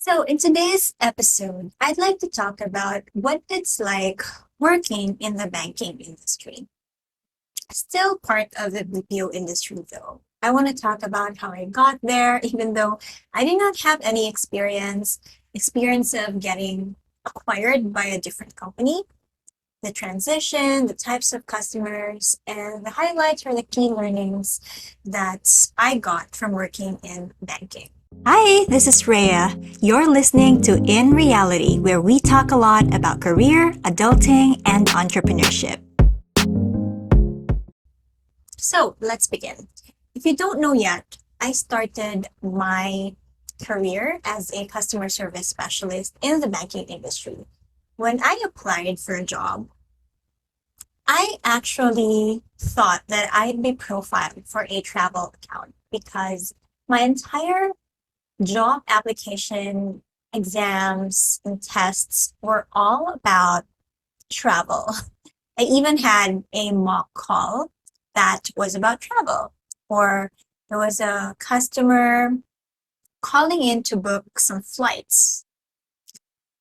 So, in today's episode, I'd like to talk about what it's like working in the banking industry. Still part of the BPO industry, though. I want to talk about how I got there, even though I did not have any experience of getting acquired by a different company, the transition, the types of customers, and the highlights or the key learnings that I got from working in banking. Hi, this is Rhea. You're listening to In Reality, where we talk a lot about career, adulting, and entrepreneurship. So let's begin. If you don't know yet, I started my career as a customer service specialist in the banking industry. When I applied for a job, I actually thought that I'd be profiled for a travel account because my entire job application, exams, and tests were all about travel. I even had a mock call that was about travel, or there was a customer calling in to book some flights.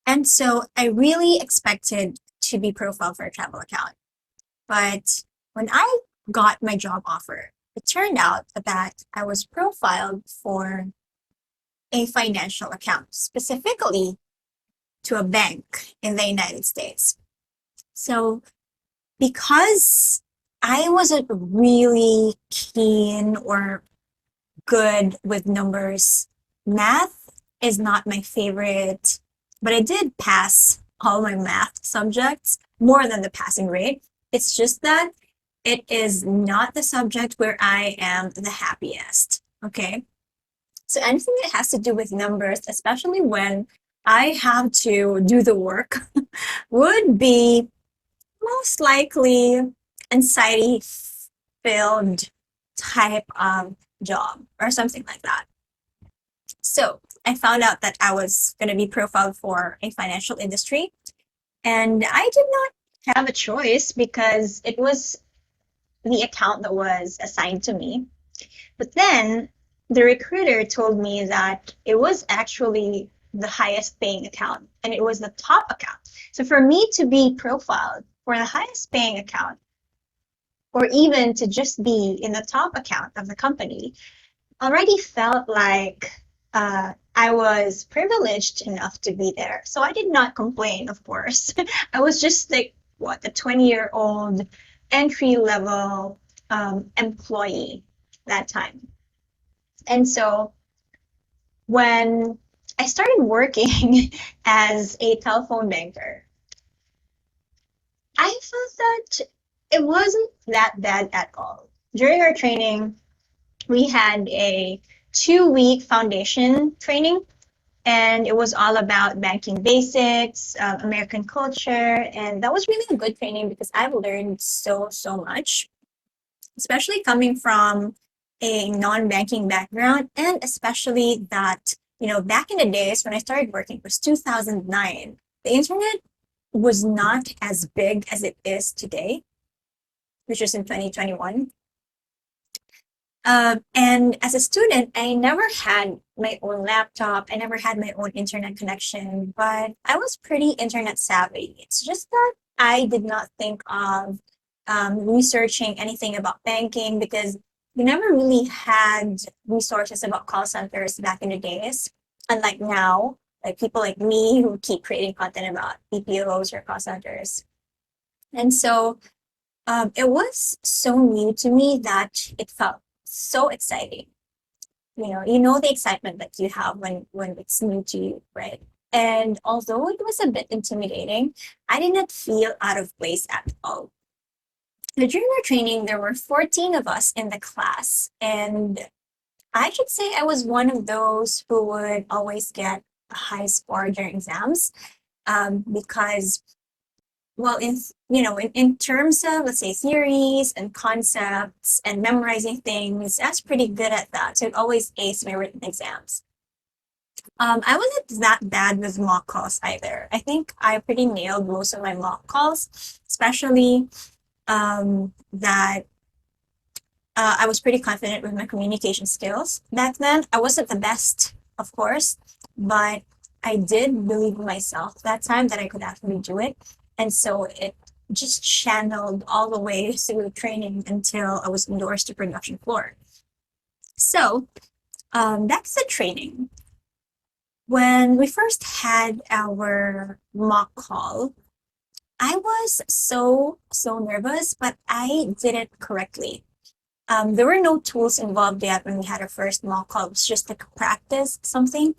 And so I really expected to be profiled for a travel account. But when I got my job offer, it turned out that I was profiled for a financial account, specifically to a bank in the United States. So, because I wasn't really keen or good with numbers, math is not my favorite, but I did pass all my math subjects more than the passing rate. It's just that it is not the subject where I am the happiest. Okay. So anything that has to do with numbers, especially when I have to do the work, would be most likely anxiety filled type of job or something like that. So I found out that I was going to be profiled for a financial industry, and I did not have a choice because it was the account that was assigned to me. But then the recruiter told me that it was actually the highest paying account and it was the top account. So for me to be profiled for the highest paying account, or even to just be in the top account of the company, already felt like I was privileged enough to be there. So I did not complain, of course. I was just like, what, a 20-year-old entry level employee that time. And so when I started working as a telephone banker, I felt that it wasn't that bad at all. During our training, we had a 2-week foundation training, and it was all about banking basics, American culture, and that was really a good training because I've learned so much, especially coming from a non-banking background, and especially that, back in the days when I started working, it was 2009. The internet was not as big as it is today, which is in 2021. And as a student, I never had my own laptop. I never had my own internet connection, but I was pretty internet savvy. It's just that I did not think of researching anything about banking because we never really had resources about call centers back in the days. Unlike now, like people like me who keep creating content about BPOs or call centers. And so it was so new to me that it felt so exciting. You know the excitement that you have when it's new to you, right? And although it was a bit intimidating, I did not feel out of place at all. But during our training, there were 14 of us in the class, and I should say I was one of those who would always get a high score during exams, because, well, in terms of, let's say, theories and concepts and memorizing things, I was pretty good at that. So I'd always ace my written exams. I wasn't that bad with mock calls either. I think I pretty nailed most of my mock calls, especially that I was pretty confident with my communication skills back then. I wasn't the best, of course, but I did believe in myself that time that I could actually do it. And so it just channeled all the way through training until I was endorsed to production floor. So that's the training. When we first had our mock call, I was so nervous, but I did it correctly. There were no tools involved yet when we had our first mock call. It was just like practice something,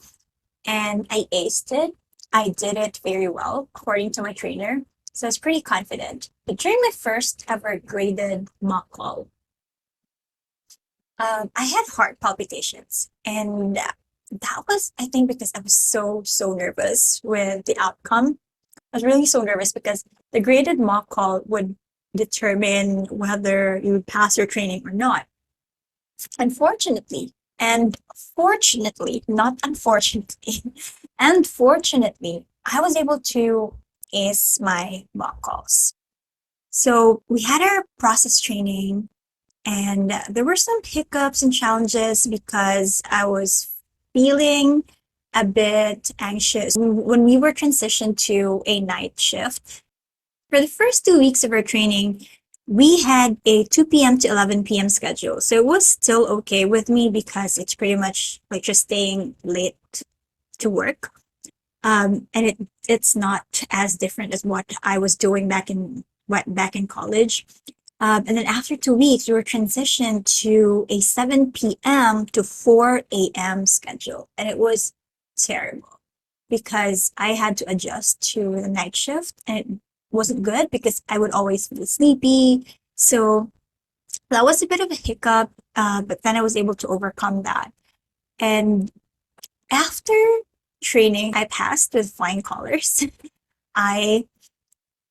and I aced it. I did it very well, according to my trainer. So I was pretty confident. But during my first ever graded mock call, I had heart palpitations, and that was, I think, because I was so nervous with the outcome. I was really so nervous because the graded mock call would determine whether you would pass your training or not. Unfortunately, and fortunately, not unfortunately, and fortunately, I was able to ace my mock calls. So we had our process training, and there were some hiccups and challenges because I was feeling a bit anxious when we were transitioned to a night shift. For the first 2 weeks of our training, we had a 2 p.m. to 11 p.m. schedule. So it was still okay with me because it's pretty much like just staying late to work. And it's not as different as what I was doing back in college. And then after 2 weeks, we were transitioned to a 7 p.m. to 4 a.m. schedule. And it was terrible because I had to adjust to the night shift, and it wasn't good because I would always feel sleepy. So that was a bit of a hiccup, but then I was able to overcome that. And after training, I passed with flying colors. I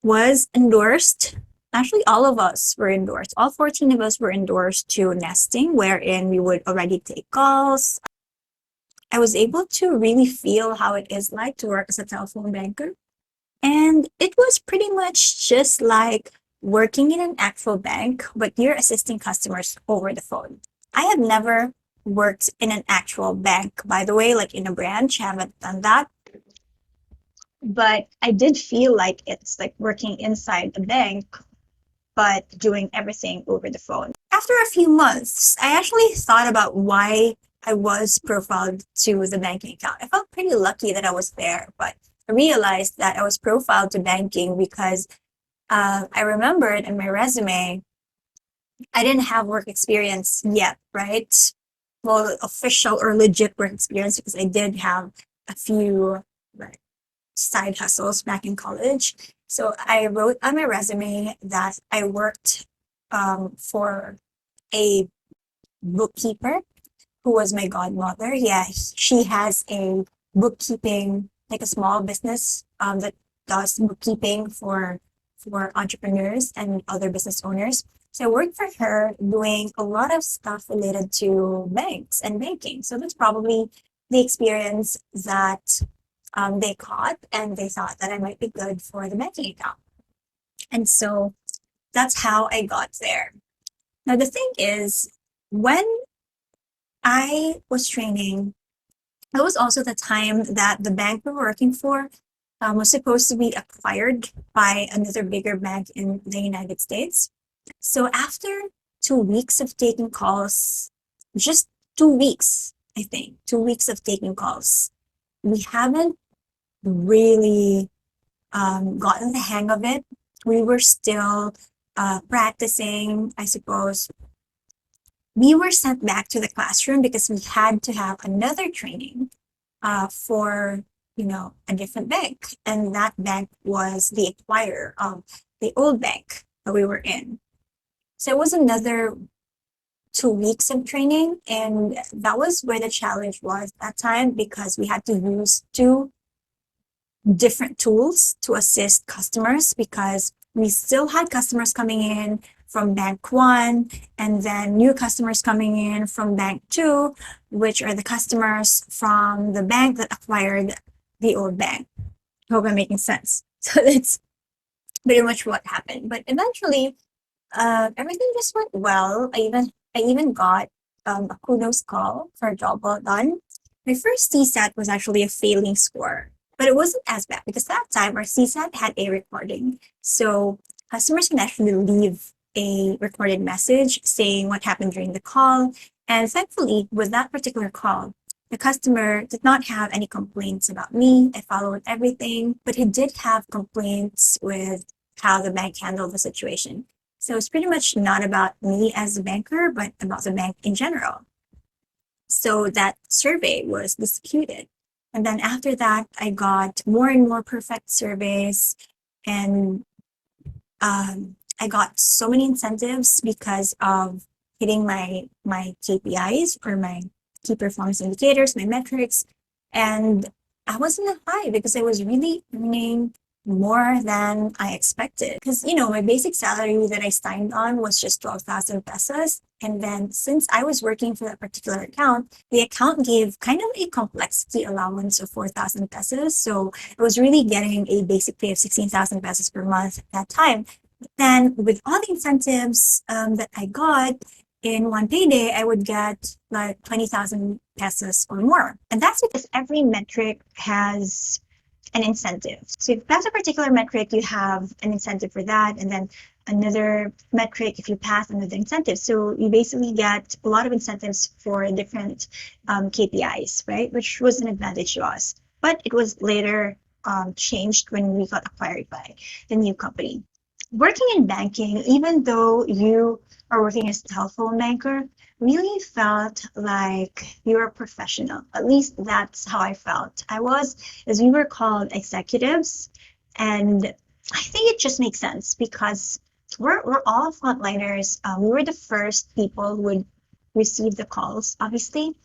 was endorsed. Actually, all of us were endorsed. All 14 of us were endorsed to nesting, wherein we would already take calls. I was able to really feel how it is like to work as a telephone banker. And it was pretty much just like working in an actual bank, but you're assisting customers over the phone. I have never worked in an actual bank, by the way, like in a branch. I haven't done that. But I did feel like it's like working inside a bank, but doing everything over the phone. After a few months, I actually thought about why I was profiled to the banking account. I felt pretty lucky that I was there, but I realized that I was profiled to banking because I remembered in my resume, I didn't have work experience yet, right? Well, official or legit work experience because I did have a few like, side hustles back in college. So I wrote on my resume that I worked for a bookkeeper who was my godmother. Yeah, she has a bookkeeping, like a small business that does bookkeeping for entrepreneurs and other business owners. So I worked for her doing a lot of stuff related to banks and banking. So that's probably the experience that they caught, and they thought that I might be good for the banking account. And so that's how I got there. Now, the thing is, when I was training, it was also the time that the bank we were working for was supposed to be acquired by another bigger bank in the United States. So after 2 weeks of taking calls, just 2 weeks, I think, 2 weeks of taking calls, we haven't really gotten the hang of it. We were still practicing, I suppose. We were sent back to the classroom because we had to have another training for a different bank, and that bank was the acquirer of the old bank that we were in. So it was another 2 weeks of training, and that was where the challenge was that time because we had to use two different tools to assist customers because we still had customers coming in from bank one and then new customers coming in from bank two, which are the customers from the bank that acquired the old bank. I hope I'm making sense. So that's pretty much what happened. But eventually, everything just went well. I even got a kudos call for a job well done. My first CSAT was actually a failing score, but it wasn't as bad because that time our CSAT had a recording. So customers can actually leave a recorded message saying what happened during the call. And thankfully, with that particular call, the customer did not have any complaints about me. I followed everything, but he did have complaints with how the bank handled the situation. So it's pretty much not about me as a banker, but about the bank in general. So that survey was disputed. And then after that, I got more and more perfect surveys, and I got so many incentives because of hitting my KPIs, or my key performance indicators, my metrics, and I was in the high because I was really earning more than I expected. Because my basic salary that I signed on was just 12,000 pesos, and then since I was working for that particular account, the account gave kind of a complexity allowance of 4,000 pesos. So I was really getting a basic pay of 16,000 pesos per month at that time. Then with all the incentives that I got in one payday, I would get like 20,000 pesos or more. And that's because every metric has an incentive. So if that's a particular metric, you have an incentive for that, and then another metric if you pass another incentive. So you basically get a lot of incentives for different KPIs, right? Which was an advantage to us. But it was later changed when we got acquired by the new company. Working in banking, even though you are working as a telephone banker, really felt like you were a professional. At least that's how I felt. I was, as we were called executives, and I think it just makes sense because we're all frontliners. We were the first people who would receive the calls. Obviously,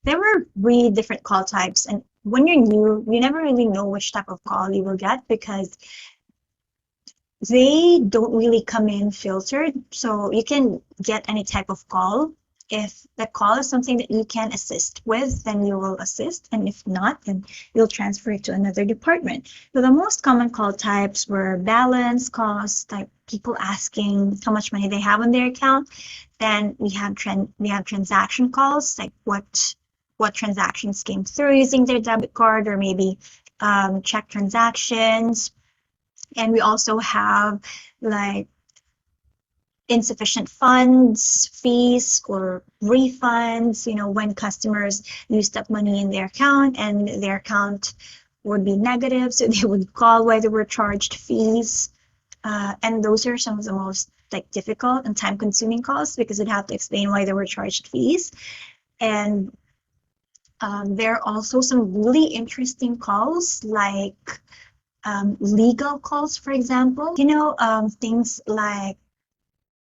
there were really different call types, and when you're new, you never really know which type of call you will get because they don't really come in filtered. So you can get any type of call. If the call is something that you can assist with, then you will assist. And if not, then you'll transfer it to another department. So the most common call types were balance calls, like people asking how much money they have on their account. Then we have transaction calls, like what transactions came through using their debit card, or maybe check transactions. And we also have like insufficient funds, fees, or refunds, when customers used up money in their account and their account would be negative. So they would call why they were charged fees. And those are some of the most difficult and time consuming calls because you'd have to explain why they were charged fees. And there are also some really interesting calls like legal calls, for example, things like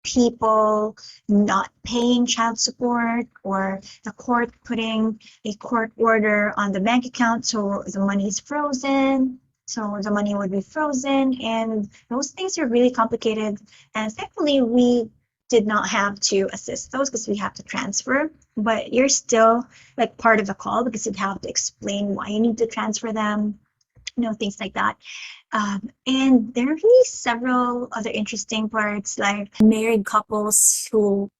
people not paying child support, or the court putting a court order on the bank account so the money is frozen. So the money would be frozen, and those things are really complicated. And thankfully, we did not have to assist those because we have to transfer, but you're still part of the call because you'd have to explain why you need to transfer them, things like that. And there are really several other interesting parts, like married couples who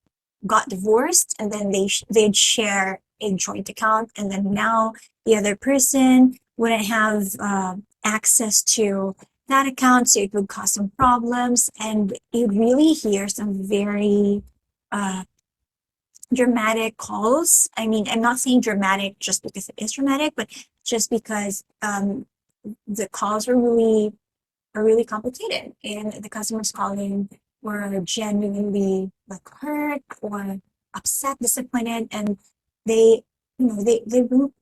got divorced and then they'd share a joint account, and then now the other person wouldn't have access to that account, so it would cause some problems. And you really hear some very dramatic calls. I mean, I'm not saying dramatic just because it is dramatic, but just because the calls are really complicated, and the customers calling were genuinely hurt or upset, disappointed, and they they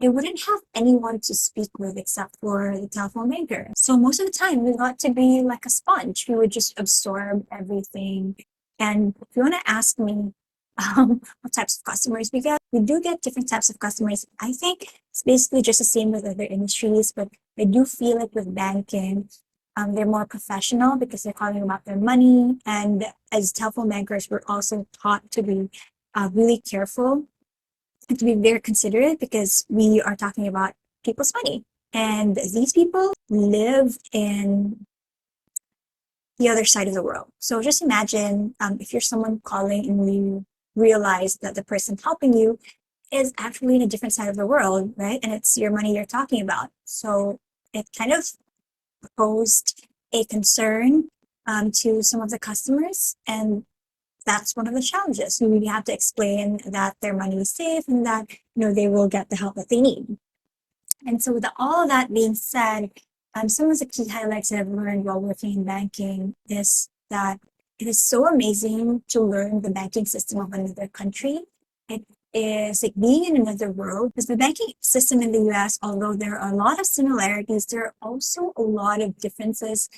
wouldn't have anyone to speak with except for the telephone banker. So most of the time we got to be like a sponge. We would just absorb everything. And if you want to ask me what types of customers we do get different types of customers. I think it's basically just the same with other industries, but I do feel like with banking, they're more professional because they're calling about their money. And as telephone bankers, we're also taught to be really careful and to be very considerate because we are talking about people's money. And these people live in the other side of the world. So just imagine if you're someone calling and you realize that the person helping you is actually in a different side of the world, right? And it's your money you're talking about. So it kind of posed a concern to some of the customers. And that's one of the challenges. You really have to explain that their money is safe and that they will get the help that they need. And so, with all of that being said, some of the key highlights that I've learned while working in banking is that it is so amazing to learn the banking system of another country. It is like being in another world because the banking system in the US, although there are a lot of similarities, there are also a lot of differences.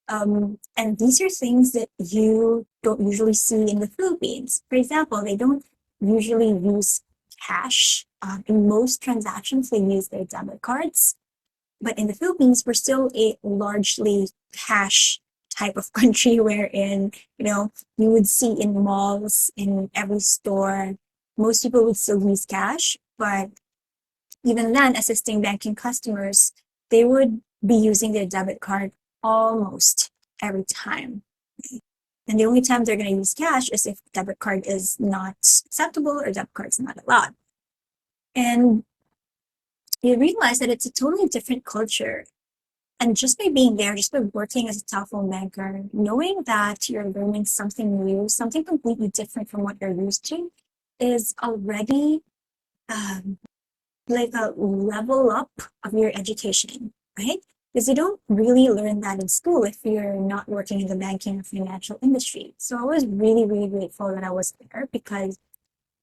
And these are things that you don't usually see in the Philippines. For example, they don't usually use cash. In most transactions, they use their debit cards. But in the Philippines, we're still a largely cash type of country wherein, you would see in malls, in every store, most people would still use cash. But even then, assisting banking customers, they would be using their debit card almost every time. And the only time they're going to use cash is if debit card is not acceptable or debit card is not allowed. And you realize that it's a totally different culture. And just by being there, just by working as a telephone banker, knowing that you're learning something new, something completely different from what you're used to, is already like a level up of your education, right? Because you don't really learn that in school if you're not working in the banking or financial industry. So I was really, really grateful that I was there because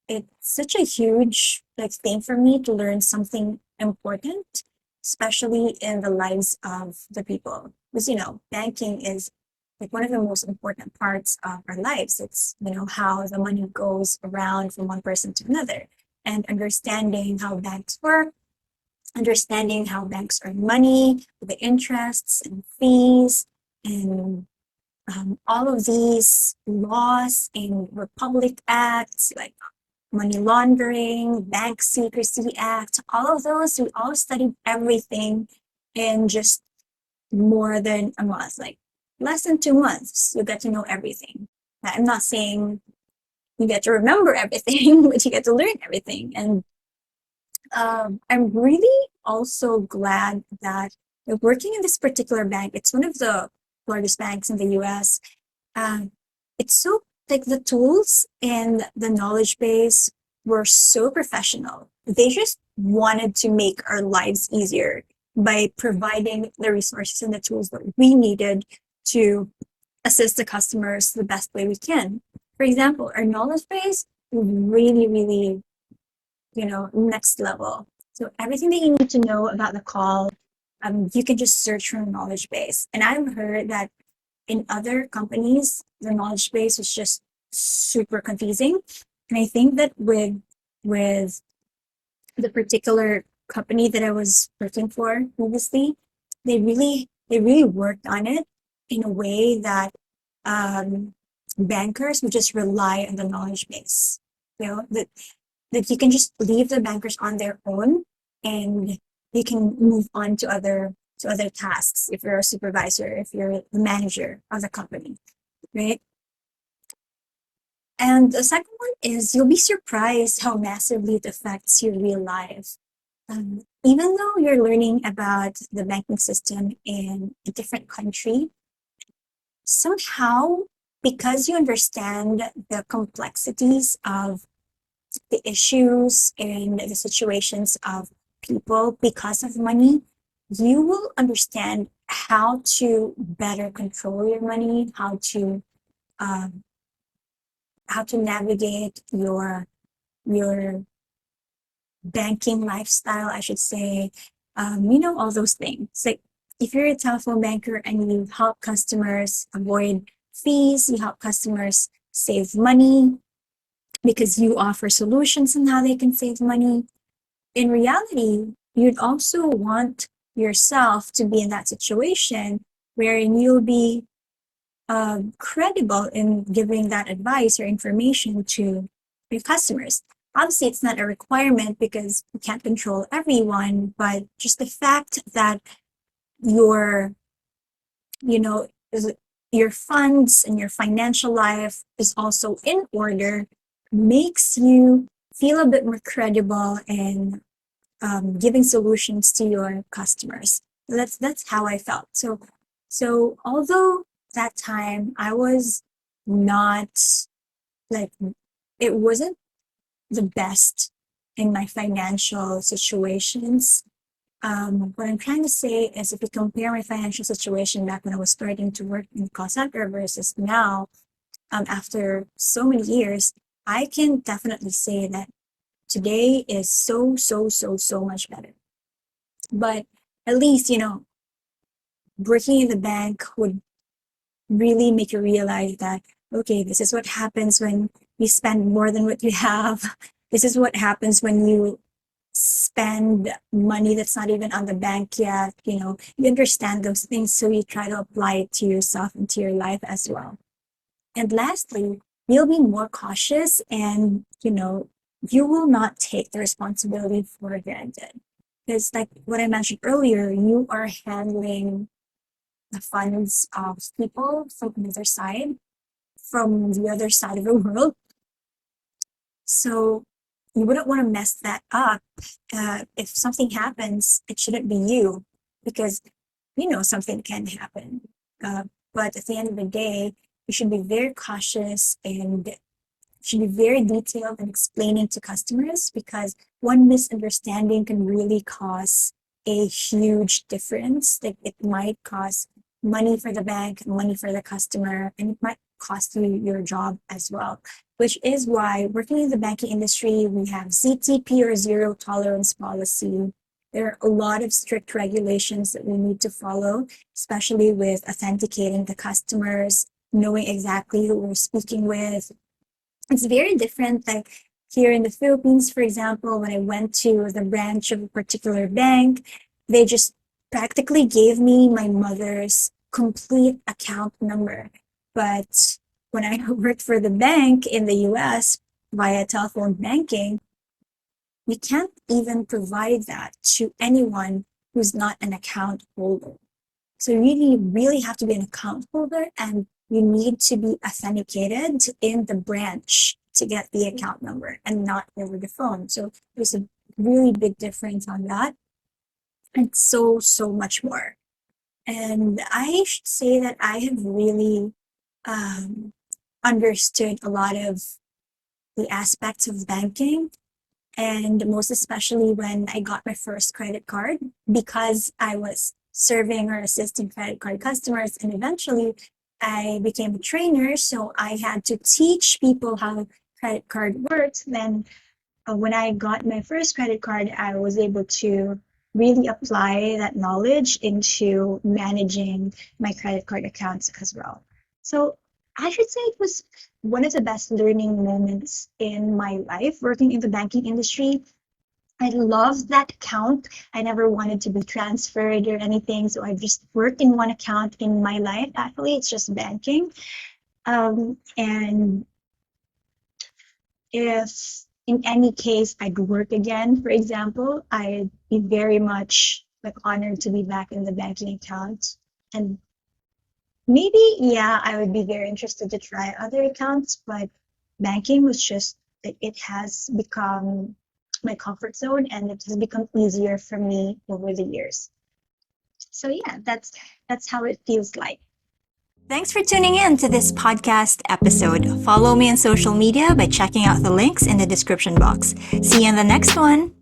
it's such a huge thing for me to learn something important, especially in the lives of the people. Because banking is like one of the most important parts of our lives. It's how the money goes around from one person to another, and understanding how banks work, understanding how banks earn money, the interests and fees, and all of these laws and Republic Acts like Money Laundering, Bank Secrecy Act, all of those, we all studied everything in just more than a month, like less than 2 months, you get to know everything. I'm not saying you get to remember everything, but you get to learn everything. And I'm really also glad that working in this particular bank, it's one of the largest banks in the US. It's so like the tools and the knowledge base were so professional. They just wanted to make our lives easier by providing the resources and the tools that we needed to assist the customers the best way we can. For example, our knowledge base is really, really, next level. So everything that you need to know about the call, you can just search from a knowledge base. And I've heard that in other companies, the knowledge base was just super confusing. And I think that with the particular company that I was working for previously, they really worked on it in a way that bankers would just rely on the knowledge base. That you can just leave the bankers on their own and you can move on to other tasks if you're a supervisor, if you're the manager of the company, right? And the second one is you'll be surprised how massively it affects your real life. Even though you're learning about the banking system in a different country, somehow, because you understand the complexities of the issues and the situations of people because of money, you will understand how to better control your money, um, how to navigate your banking lifestyle, I should say. All those things. Like if you're a telephone banker and you help customers avoid fees, you help customers save money because you offer solutions on how they can save money. In reality, you'd also want yourself to be in that situation wherein you'll be credible in giving that advice or information to your customers. Obviously, it's not a requirement because you can't control everyone, but just the fact that your, you know, your funds and your financial life is also in order makes you feel a bit more credible in giving solutions to your customers. That's how I felt. So although that time I was not like it wasn't the best in my financial situations. What I'm trying to say is if you compare my financial situation back when I was starting to work in call center versus now, after so many years, I can definitely say that today is so much better. But at least, working in the bank would really make you realize that, okay, this is what happens when you spend more than what you have. This is what happens when you spend money that's not even on the bank yet. You understand those things, so you try to apply it to yourself and to your life as well. And lastly, you'll be more cautious and, you will not take the responsibility for granted. Because, like what I mentioned earlier, you are handling the funds of people from the other side of the world. So you wouldn't want to mess that up. If something happens, it shouldn't be you because something can happen. But at the end of the day, you should be very cautious and should be very detailed in explaining to customers because one misunderstanding can really cause a huge difference. Like it might cost money for the bank, money for the customer, and it might cost you your job as well. Which is why working in the banking industry, we have ZTP or zero tolerance policy. There are a lot of strict regulations that we need to follow, especially with authenticating the customers, knowing exactly who we're speaking with. It's very different. Like here in the Philippines, for example, when I went to the branch of a particular bank, they just practically gave me my mother's complete account number. But when I worked for the bank in the US via telephone banking, we can't even provide that to anyone who's not an account holder. So you really have to be an account holder and you need to be authenticated in the branch to get the account number and not over the phone. So there's a really big difference on that. And so much more. And I should say that I have really understood a lot of the aspects of banking, and most especially when I got my first credit card because I was serving or assisting credit card customers, and eventually I became a trainer, so I had to teach people how credit card works. Then when I got my first credit card, I was able to really apply that knowledge into managing my credit card accounts as well. So I should say it was one of the best learning moments in my life working in the banking industry. I loved that account. I never wanted to be transferred or anything. So I just worked in one account in my life. Actually, it's just banking. And if in any case I'd work again, for example, I'd be very much like honored to be back in the banking account. And maybe, yeah, I would be very interested to try other accounts, but banking was just, it has become my comfort zone and it has become easier for me over the years. So yeah, that's how it feels like. Thanks for tuning in to this podcast episode. Follow me on social media by checking out the links in the description box. See you in the next one.